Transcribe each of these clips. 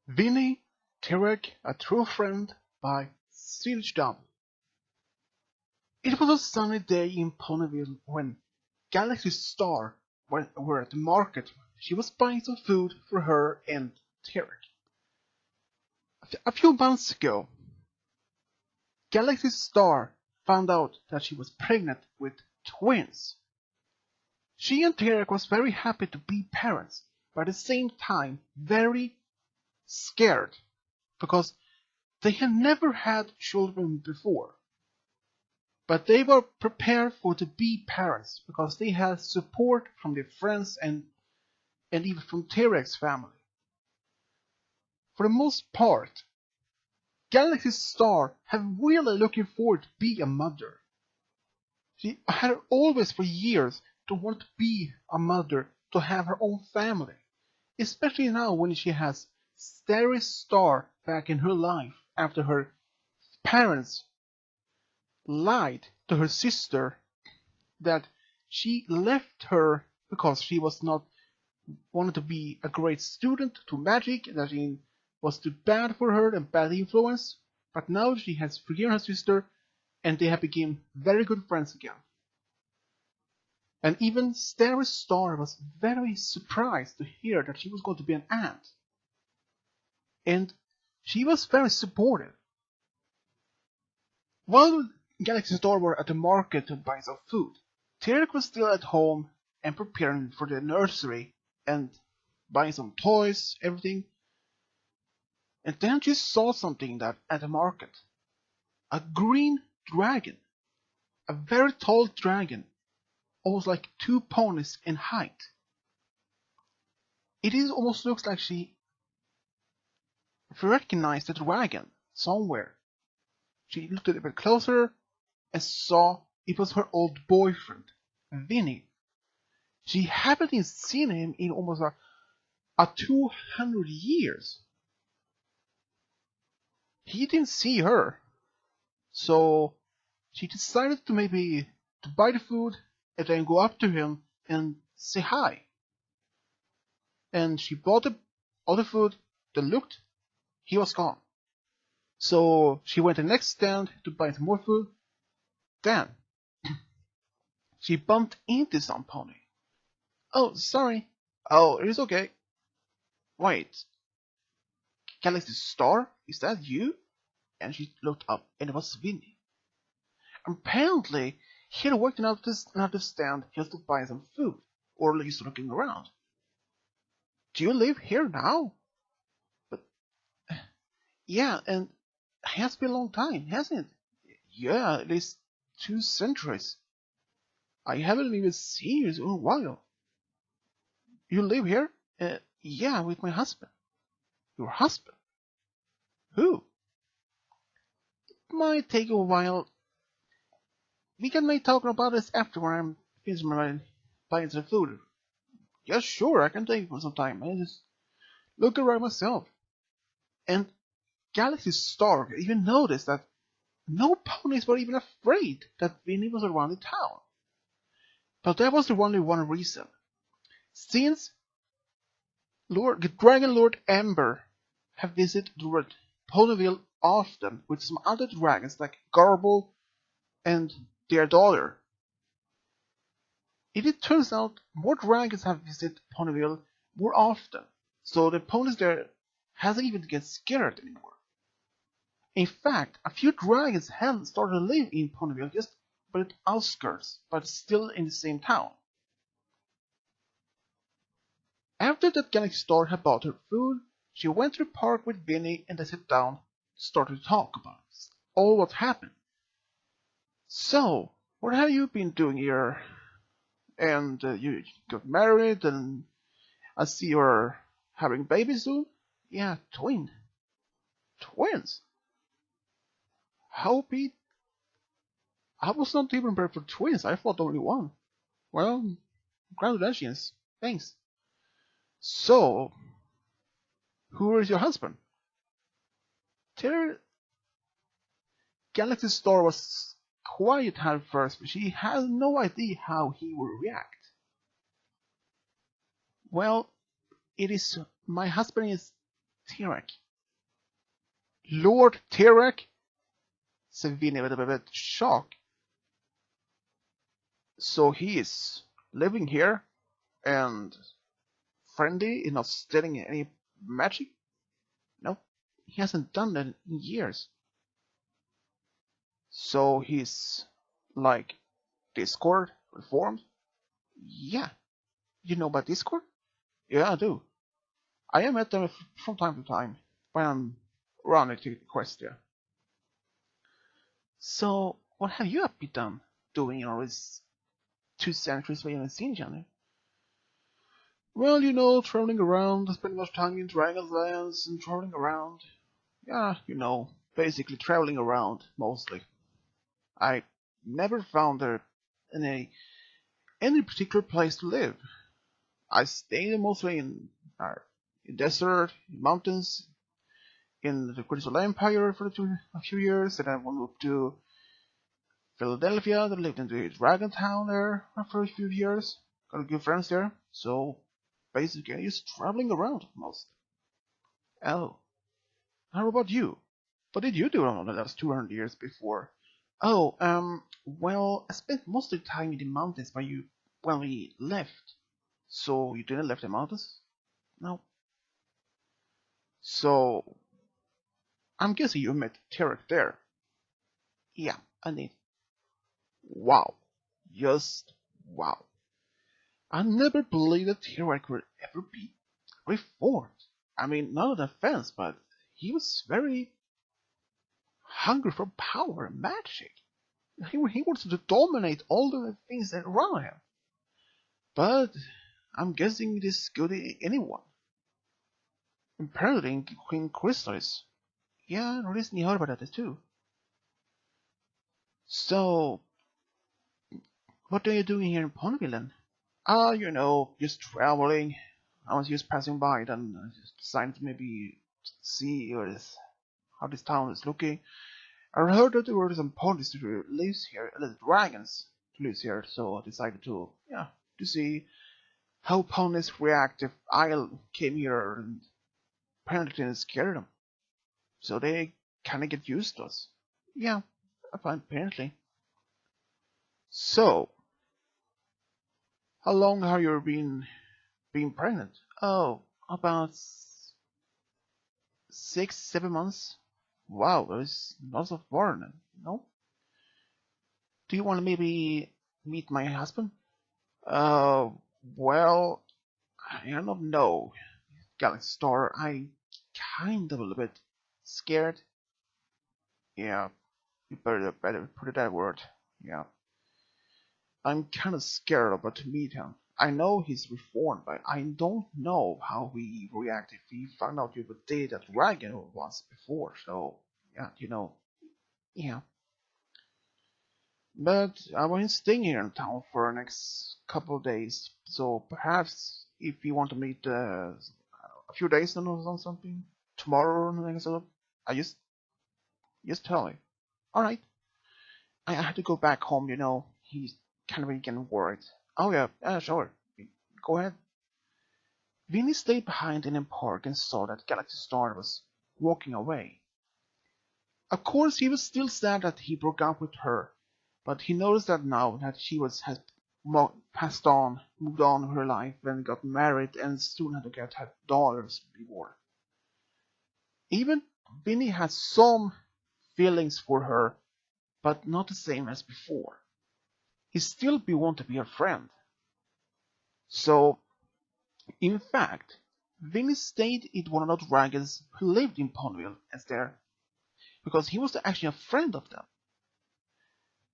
Vinnie, Tirek, a True Friend by Siljdam. It was a sunny day in Ponyville when Galaxy Star were at the market. She was buying some food for her and Tirek. A few months ago, Galaxy Star found out that she was pregnant with twins. She and Tirek was very happy to be parents, but at the same time very scared because they had never had children before. But they were prepared for to be parents because they had support from their friends and even from Tirek's family. For the most part, Galaxy Star had really looking forward to be a mother. She had always for years to want to be a mother, to have her own family. Especially now when she has Starry Star back in her life after her parents lied to her sister that she left her because she was not wanted to be a great student to magic, that it was too bad for her and bad influence. But now she has forgiven her sister and they have become very good friends again. And even Starry Star was very surprised to hear that she was going to be an aunt. And she was very supportive. While Galaxy Star were at the market to buy some food, Tirek was still at home and preparing for the nursery and buying some toys, everything. And then she saw something that at the market. A green dragon. A very tall dragon. Almost like 2 ponies in height. It almost looks like she recognized the dragon somewhere. She looked a bit closer and saw it was her old boyfriend, Vinnie. She hadn't seen him in almost a 200 years. He didn't see her, so she decided to maybe to buy the food and then go up to him and say hi. And she bought all the food, then looked, he was gone. So she went to the next stand to buy some more food. Then she bumped into some pony. Oh, sorry. Oh, it is okay. Wait. Galaxy Star? Is that you? And she looked up and it was Vinnie. Apparently, he had worked another stand just to buy some food, or at least looking around. Do you live here now? But, yeah, and it has been a long time, hasn't it? Yeah, at least 2 centuries. I haven't even seen you in a while. You live here? Yeah, with my husband. Your husband? Who? It might take a while. We can maybe talk about this after when I'm finished buying some food. Yeah, sure, I can take it for some time. I just look around myself. And Galaxy Star even noticed that no ponies were even afraid that Vinnie was around the town. But that was the only one reason. Since Dragon Lord Ember have visited Ponyville often with some other dragons like Garble and their daughter. It turns out more dragons have visited Ponyville more often, so the ponies there hasn't even get scared anymore. In fact, a few dragons have started to live in Ponyville, just but at outskirts, but still in the same town. After that Galaxy Star had bought her food, she went to the park with Vinnie and they sat down, started to talk about all what happened. So, what have you been doing here? And you got married, and I see you're having babies soon? Yeah, twins. How, Pete? I was not even prepared for twins. I thought only one. Well, congratulations. Thanks. So, who is your husband? Galaxy Star was quiet at first, but she had no idea how he would react. Well, my husband is Tirek. Lord Tirek? Said Vinnie with a bit shocked. So he is living here and friendly and not studying any magic? No, he hasn't done that in years. So he's like Discord reformed? Yeah. You know about Discord? Yeah, I do. I am at them from time to time when I'm running to Questia. So, what have you been done doing in all these 2 centuries we haven't seen each other? Well, traveling around, spending much time in Dragonlands and traveling around. Yeah, basically traveling around mostly. I never found there any particular place to live. I stayed mostly in desert, in mountains, in the Crystal Empire for a few years, and then moved to Philadelphia. I lived in the Dragon Town there for a few years. Got a good friends there. So basically, I just traveling around most. Oh, how about you? What did you do around the last 200 years before? Oh, well, I spent most of the time in the mountains when we left. So you didn't left the mountains? No. So I'm guessing you met Tirek there. Yeah, I did. Wow. Just wow. I never believed that Tirek would ever be reformed. I mean, none of offense, but he was very hungry for power and magic. He wanted to dominate all the things that around him. But I'm guessing it is good in anyone. Apparently Queen Crystallis. Yeah, I recently heard about that too. So, what are you doing here in Ponyville then? Just traveling. I was just passing by, then I just decided to maybe see how this town is looking. I heard that there were some ponies to live here, dragons to live here, so I decided to see how ponies react if I came here and apparently didn't scare them. So they kinda get used to us. Yeah, apparently. So, how long have you been pregnant? Oh, about 6, 7 months. Wow, there's lots of foreign, no? Do you want to maybe meet my husband? Uh, well, I don't know, Galaxy Star. I kind of a little bit scared. Yeah, you better put it that word. Yeah, I'm kind of scared about to meet him. I know he's reformed, but I don't know how he react if he found out you would date a dragon once before. So yeah, yeah. But I was staying here in town for the next couple of days, so perhaps if you want to meet a few days or something, tomorrow or something, so I just tell me. All right, I had to go back home. He's kind of getting worried. Oh yeah, sure, go ahead. Vinny stayed behind in the park and saw that Galaxy Star was walking away. Of course, he was still sad that he broke up with her, but he noticed that now that she has passed on, moved on with her life, and got married, and soon had to have daughters before. Even Vinny had some feelings for her, but not the same as before. He still want to be her friend. So, in fact, Vinny stayed in one of the dragons who lived in Ponyville as there, because he was actually a friend of them.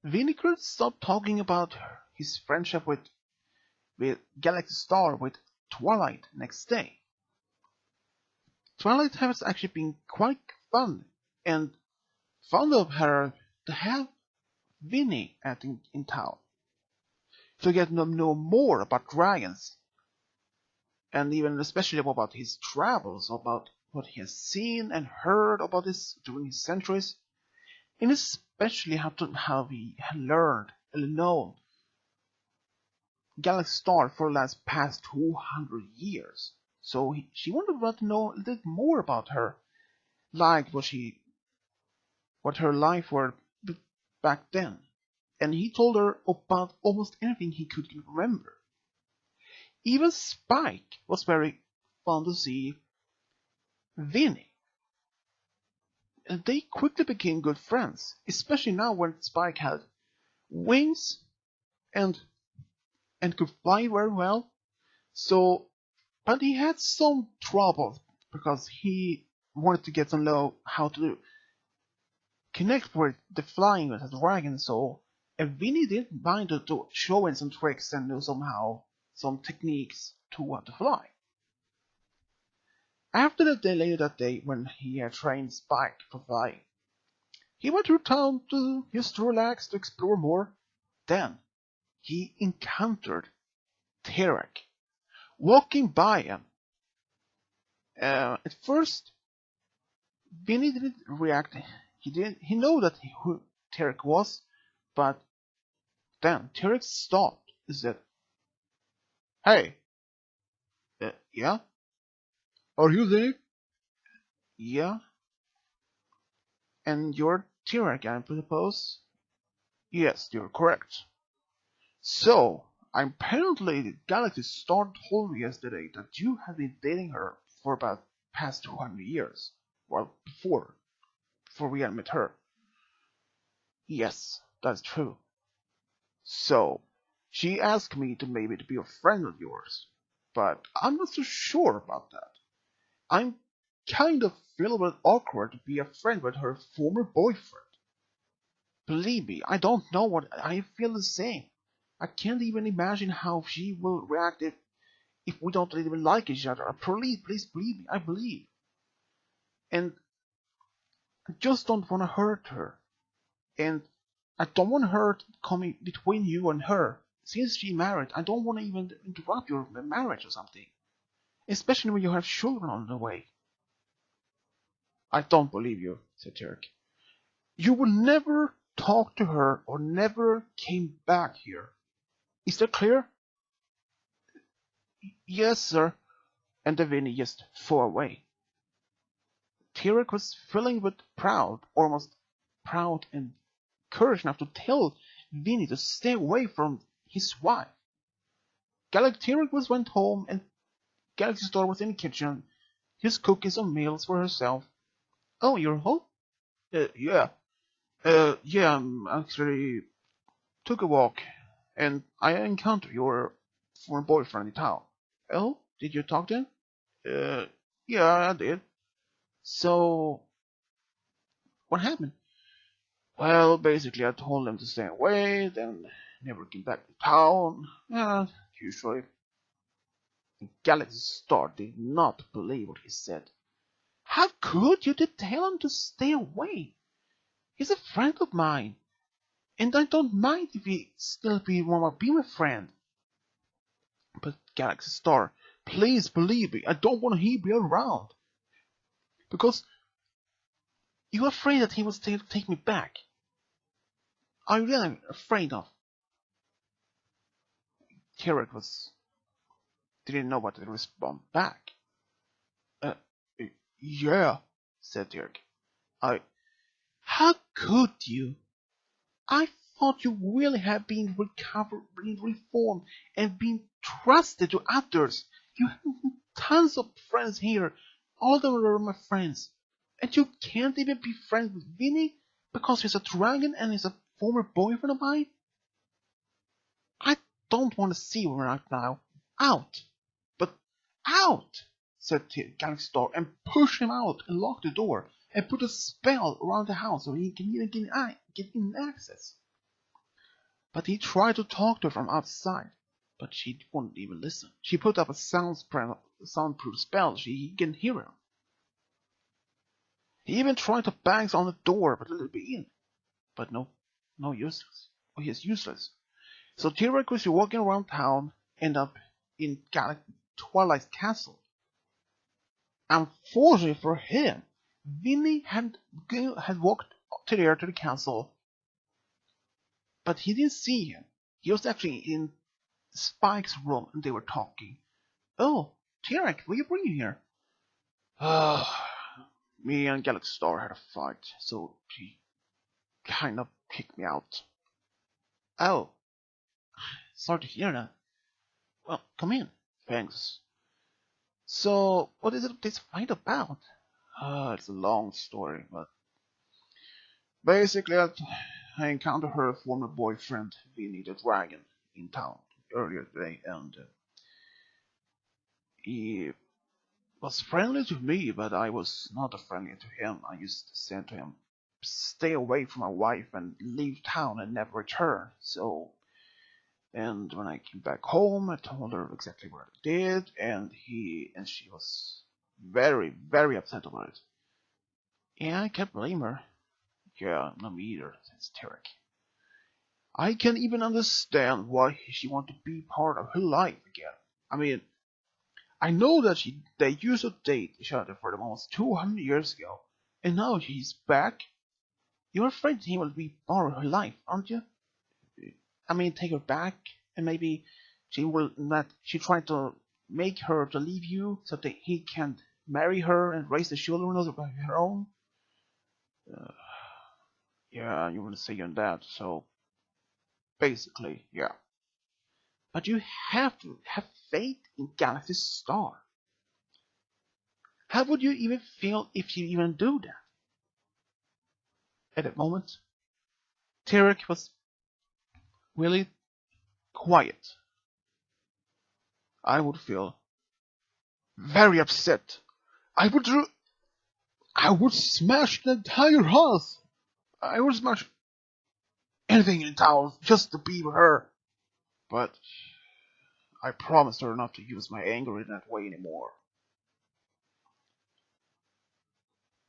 Vinny couldn't stop talking about his friendship with Galaxy Star with Twilight next day. Twilight has actually been quite fun and fond of her to have Vinny in town to get to know more about dragons and even especially about his travels, about what he has seen and heard about this during his centuries, and especially how he had learned and known Galaxy Star for the past 200 years. So she wanted to know a little more about her, like what her life were back then. And he told her about almost anything he could remember. Even Spike was very fond to see Vinny. And they quickly became good friends, especially now when Spike had wings and could fly very well. So, but he had some trouble because he wanted to get to know how to connect with the flying with the dragon. So, and Vinny didn't mind to show him some tricks and know somehow some techniques to how to fly. After the day later that day, when he had trained Spike for flying, he went through town to just relax to explore more. Then he encountered Tirek walking by him. At first, Vinny didn't react. He knew that who Tirek was, but then Tirek stopped and said, "Hey, yeah, are you there? Yeah, and you're Tirek, I suppose." "Yes, you're correct." "So, apparently the Galaxy Star told me yesterday that you have been dating her for about past 200 years. Well, before we had met her." "Yes, that's true." "So, she asked me to maybe to be a friend of yours, but I'm not so sure about that. I'm kind of feel a bit awkward to be a friend with her former boyfriend. Believe me, I don't know what I feel the same. I can't even imagine how she will react if we don't even like each other. Please believe me, I believe. And I just don't want to hurt her. And I don't want her coming between you and her. Since she married, I don't want to even interrupt your marriage or something. Especially when you have children on the way." "I don't believe you," said Tirek. "You will never talk to her or never came back here. Is that clear?" "Yes, sir." And the Vinny just flew away. Tirek was filling with proud, almost proud and courage enough to tell Vinny to stay away from his wife. Tirek went home and Galaxy Star was in the kitchen, just cooking some meals for herself. "Oh, you're home?" Yeah. Yeah, I actually took a walk, and I encountered your former boyfriend in town." "Oh, did you talk to him?" Uh, yeah, I did." "So, what happened?" "Well, basically, I told him to stay away, then never came back to town. Usually." Galaxy Star did not believe what he said. "How could you tell him to stay away? He's a friend of mine, and I don't mind if he still be my friend." "But Galaxy Star, please believe me, I don't want he be around. Because you're afraid that he will take me back. I'm really afraid of." Tirek didn't know what to respond back. Uh, yeah, said Tirek. How could you? I thought you really had been been reformed, and been trusted to others. You have tons of friends here. All of them are my friends. And you can't even be friends with Vinny because he's a dragon and he's a former boyfriend of mine? I don't want to see you right now. Out! But out! Said Galaxy Star, and pushed him out and locked the door and put a spell around the house so he can even get in access. But he tried to talk to her from outside, but she wouldn't even listen. She put up a soundproof spell so he can hear him. He even tried to bang on the door but let it be in. But no useless. Oh, he's useless. So Tirek was walking around town, ended up in Twilight's castle. Unfortunately for him, Vinny had walked to the castle, but he didn't see him. He was actually in Spike's room and they were talking. "Oh, Tirek, what are you bringing here? Me and Galaxy Star had a fight, so she kind of kicked me out. Oh, sorry to hear that. Well, come in. Thanks. So, what is this fight about? It's a long story, but basically I encountered her former boyfriend, Vinnie the Dragon, in town earlier today, and he was friendly to me, but I was not friendly to him. I used to say to him, stay away from my wife and leave town and never return. So, and when I came back home, I told her exactly what I did, and she was very, very upset about it. Yeah, I can't blame her. Yeah, not me either, says Tirek. I can even understand why she wanted to be part of her life again. I mean, I know that they used to date each other for almost 200 years ago, and now she's back. You're afraid he will be part of her life, aren't you? I mean, take her back, and maybe she tried to make her to leave you so that he can marry her and raise the children of her own. Uh, yeah, you want to say on that, so basically, yeah. But you have to have faith in Galaxy Star. How would you even feel if you even do that? At that moment, Tirek was really quiet. I would feel very upset. I would I would smash the entire house. I would smash anything in town just to be with her. But I promised her not to use my anger in that way anymore.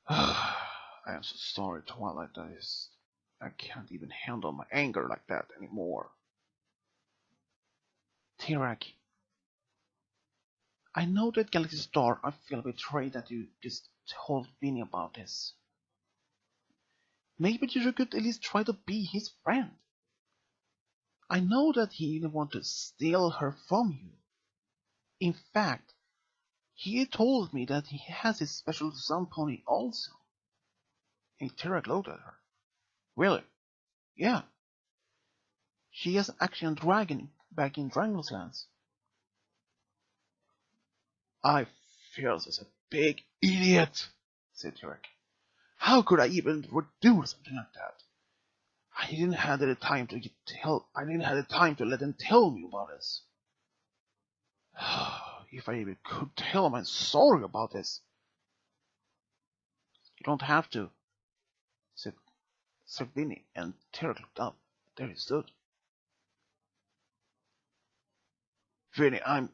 I am so sorry, Twilight. I can't even handle my anger like that anymore. Tirek, I know that Galaxy Star, I feel betrayed that you just told Vinny about this. Maybe you could at least try to be his friend. I know that he didn't want to steal her from you. In fact, he told me that he has his special sun pony also. And Tirek looked at her. Really? Yeah. She is actually a dragon back in Dragon's Lands. I feel as a big idiot, said Tirek. How could I even do something like that? I didn't have the time to let them tell me about this. If I even could tell them I'm sorry about this. You don't have to, said Vinny, and Tirek looked up. There he stood. Vinny, I'm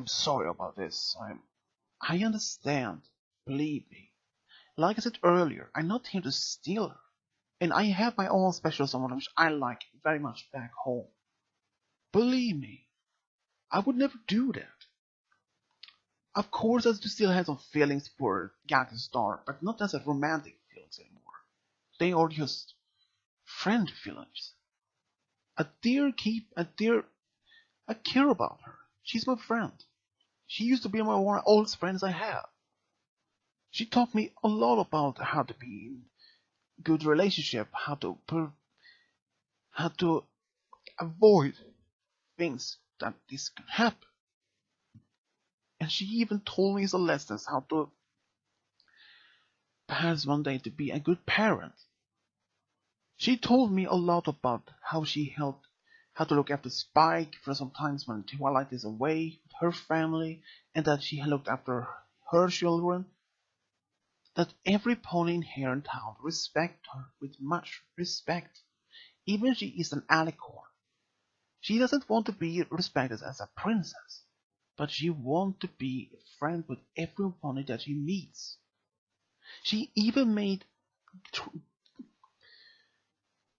sorry about this. I understand. Believe me. Like I said earlier, I'm not here to steal her. And I have my own special someone which I like very much back home. Believe me, I would never do that. Of course, I still have some feelings for Galaxy Star, but not as a romantic feelings anymore. They are just friend feelings. I care about her. She's my friend. She used to be one of the oldest friends I have. She taught me a lot about how to be in good relationship, how to avoid things that this can happen. And she even told me some lessons how to perhaps one day to be a good parent. She told me a lot about how she helped how to look after Spike for sometimes when Twilight is away with her family, and that she looked after her children. That every pony in here in town respect her with much respect, even she is an alicorn. She doesn't want to be respected as a princess, but she wants to be a friend with every pony that she meets. She even made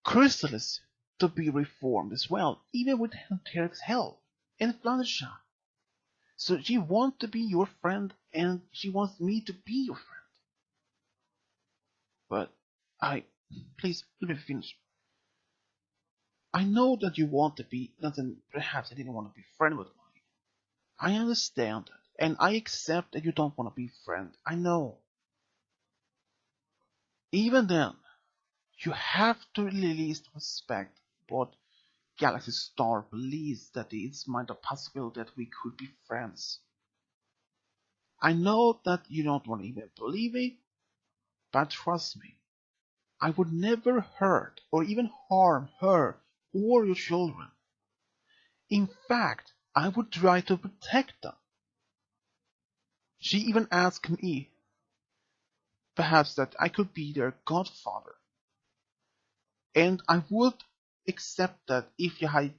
Chrysalis to be reformed as well, even with Terek's help, and Fluttershy. So she wants to be your friend, and she wants me to be your friend. But please, let me finish. I know that you want to be, perhaps I didn't want to be friend with me. I understand that, And I accept that you don't want to be friend. I know. Even then, you have to at least respect what Galaxy Star believes that there is might a possibility that we could be friends. I know that you don't want to even believe me, but trust me, I would never hurt or even harm her or your children. In fact, I would try to protect them. She even asked me, perhaps that I could be their godfather. And I would accept that if I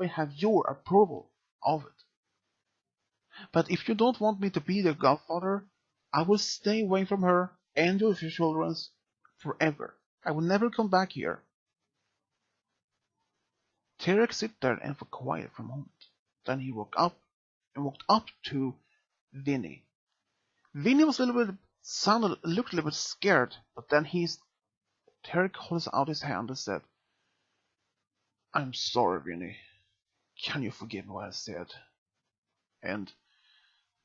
have your approval of it. But if you don't want me to be their godfather, I will stay away from her and your children forever. I will never come back here. Tirek sit there and was quiet for a moment. Then he woke up and walked up to Vinnie. Vinnie was a little bit looked a little bit scared, but then Tirek holds out his hand and said, "I'm sorry, Vinnie. Can you forgive what I said? And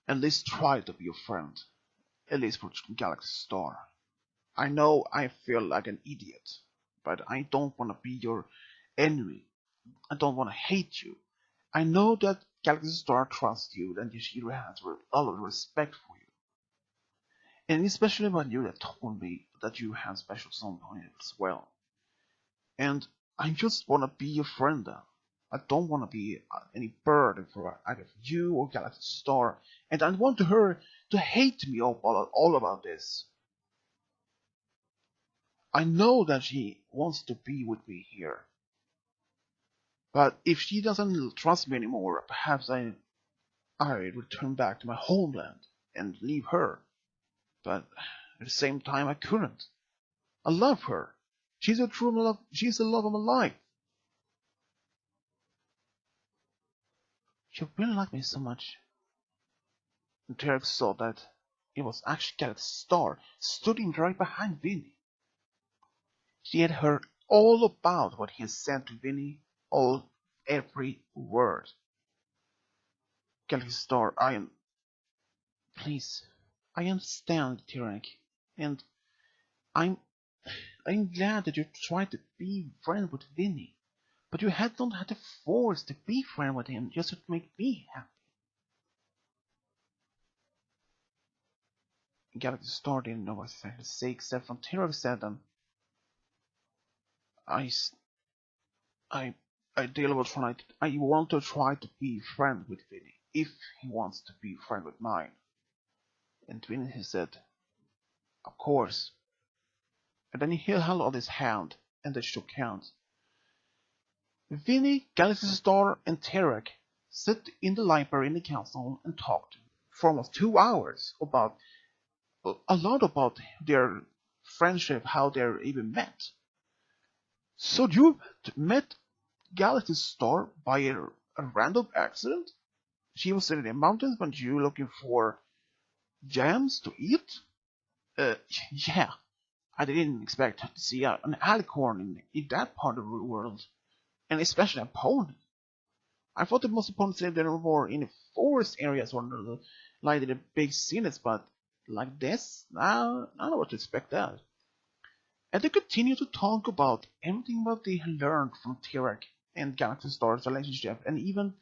at least try to be your friend. At least for Galaxy Star. I know I feel like an idiot, but I don't want to be your enemy. I don't want to hate you. I know that Galaxy Star trusts you and she has a lot of respect for you. And especially when you told me that you have special someone as well. And I just want to be your friend then. I don't want to be any burden for either you or Galaxy Star. And I want her to hate me all about this. I know that she wants to be with me here. But if she doesn't trust me anymore, perhaps I return back to my homeland and leave her. But at the same time, I couldn't. I love her. She's a true love. She's the love of my life. She really liked me so much." And Tirek saw that it was actually Galaxy Star standing right behind Vinnie. She had heard all about what he had said to Vinnie, every word. "Galaxy Star, please, I understand, Tirek, and I'm I'm glad that you tried to be friends with Vinnie, but you don't have to force to be friends with him just to make me happy." Galaxy Star didn't know what to say except when Tirek said them. I, I, I deal with trying. I want to try to be friends with Vinnie if he wants to be friend with mine. And Vinnie said, "Of course." And then he held out his hand, and they shook hands. Vinnie, Galaxy Star, and Tirek sat in the library in the castle and talked for almost 2 hours about a lot about their friendship, how they even met. "So you met Galaxy Star by a random accident? She was in the mountains when you were looking for jams to eat?" Uh, yeah, I didn't expect to see an alicorn in that part of the world, and especially a pony. I thought the most ponies lived more in the forest areas or like in the big cities, but like this, I don't know what to expect that. And they continued to talk about everything what they had learned from Tirek and Galaxy Star's relationship, and even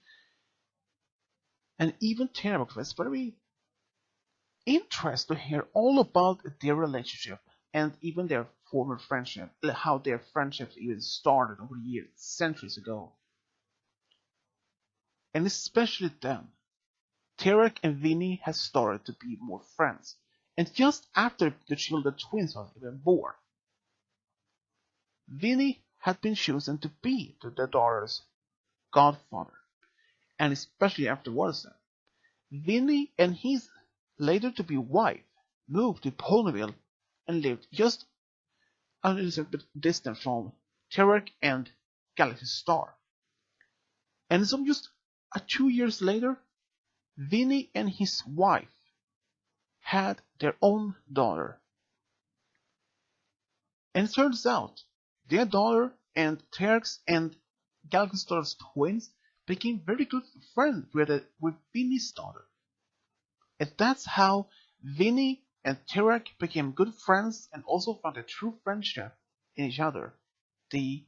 Tirek was very interested to hear all about their relationship and even their former friendship, how their friendships even started over years, centuries ago. And especially then, Tirek and Vinnie had started to be more friends. And just after the children twins were even born, Vinnie had been chosen to be their daughter's godfather. And especially afterwards, Vinnie and his later to be wife moved to Ponyville and lived just a little bit distant from Tirek and Galaxy Star. And so just 2 years later, Vinnie and his wife had their own daughter. And it turns out their daughter and Terek's and Galaxy Star's twins became very good friends with Vinnie's daughter. And that's how Vinnie and Tirek became good friends and also found a true friendship in each other. The